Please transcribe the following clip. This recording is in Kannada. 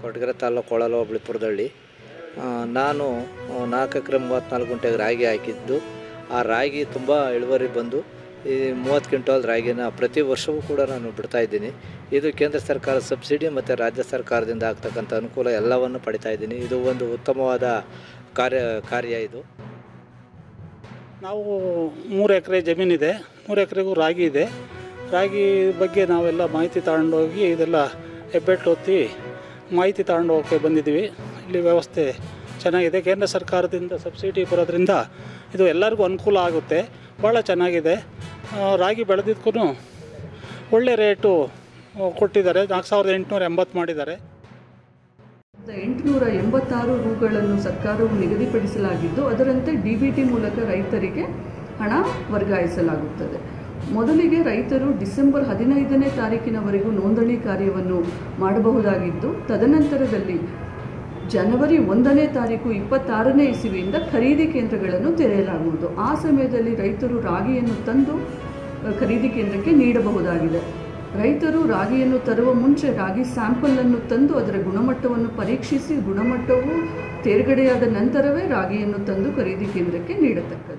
ಕೊರಟಗೆರೆ ತಾಲೂಕು ಕೊಳಲು ಹೋಬಳಿ ನಾನು 4 ಎಕರೆ 34 ಗುಂಟೆಗೆ ರಾಗಿ ಹಾಕಿದ್ದು. ಆ ರಾಗಿ ತುಂಬ ಇಳುವರಿ ಬಂದು ಈ 30 ಕ್ವಿಂಟಾಲ್ ರಾಗಿನ ಪ್ರತಿ ವರ್ಷವೂ ಕೂಡ ನಾನು ಬಿಡ್ತಾ ಇದ್ದೀನಿ. ಇದು ಕೇಂದ್ರ ಸರ್ಕಾರ ಸಬ್ಸಿಡಿ ಮತ್ತು ರಾಜ್ಯ ಸರ್ಕಾರದಿಂದ ಆಗ್ತಕ್ಕಂಥ ಅನುಕೂಲ ಎಲ್ಲವನ್ನು ಪಡಿತಾ ಇದ್ದೀನಿ. ಇದು ಒಂದು ಉತ್ತಮವಾದ ಕಾರ್ಯ ಇದು. ನಾವು 3 ಎಕರೆ ಜಮೀನಿದೆ, 3 ಎಕರೆಗೂ ರಾಗಿ ಇದೆ. ರಾಗಿ ಬಗ್ಗೆ ನಾವೆಲ್ಲ ಮಾಹಿತಿ ತಗೊಂಡೋಗಿ ಇದೆಲ್ಲ ಹೆಬ್ಬೆಟ್ಟು ಒತ್ತಿ ಮಾಹಿತಿ ತಗೊಂಡು ಹೋಗೋಕ್ಕೆ ಬಂದಿದ್ದೀವಿ. ಇಲ್ಲಿ ವ್ಯವಸ್ಥೆ ಚೆನ್ನಾಗಿದೆ. ಕೇಂದ್ರ ಸರ್ಕಾರದಿಂದ ಸಬ್ಸಿಡಿ ಬರೋದ್ರಿಂದ ಇದು ಎಲ್ಲರಿಗೂ ಅನುಕೂಲ ಆಗುತ್ತೆ. ಭಾಳ ಚೆನ್ನಾಗಿದೆ. ರಾಗಿ ಬೆಳೆದಿದ್ದಕ್ಕೂ ಒಳ್ಳೆ ರೇಟು ಕೊಟ್ಟಿದ್ದಾರೆ. 4880 ಮಾಡಿದ್ದಾರೆ. 886 ರೂಗಳನ್ನು ಸರ್ಕಾರವು ನಿಗದಿಪಡಿಸಲಾಗಿದ್ದು ಅದರಂತೆ DBT ಮೂಲಕ ರೈತರಿಗೆ ಹಣ ವರ್ಗಾಯಿಸಲಾಗುತ್ತದೆ. ಮೊದಲಿಗೆ ರೈತರು ಡಿಸೆಂಬರ್ 15ನೇ ತಾರೀಕಿನವರೆಗೂ ನೋಂದಣಿ ಕಾರ್ಯವನ್ನು ಮಾಡಬಹುದಾಗಿದ್ದು, ತದನಂತರದಲ್ಲಿ ಜನವರಿ 1ನೇ ತಾರೀಕು 26ನೇ ಇಸವಿಯಿಂದ ಖರೀದಿ ಕೇಂದ್ರಗಳನ್ನು ತೆರೆಯಲಾಗುವುದು. ಆ ಸಮಯದಲ್ಲಿ ರೈತರು ರಾಗಿಯನ್ನು ತಂದು ಖರೀದಿ ಕೇಂದ್ರಕ್ಕೆ ನೀಡಬಹುದಾಗಿದೆ. ರೈತರು ರಾಗಿಯನ್ನು ತರುವ ಮುಂಚೆ ರಾಗಿ ಸ್ಯಾಂಪಲನ್ನು ತಂದು ಅದರ ಗುಣಮಟ್ಟವನ್ನು ಪರೀಕ್ಷಿಸಿ ಗುಣಮಟ್ಟವು ತೇರ್ಗಡೆಯಾದ ನಂತರವೇ ರಾಗಿಯನ್ನು ತಂದು ಖರೀದಿ ಕೇಂದ್ರಕ್ಕೆ ನೀಡತಕ್ಕದ್ದು.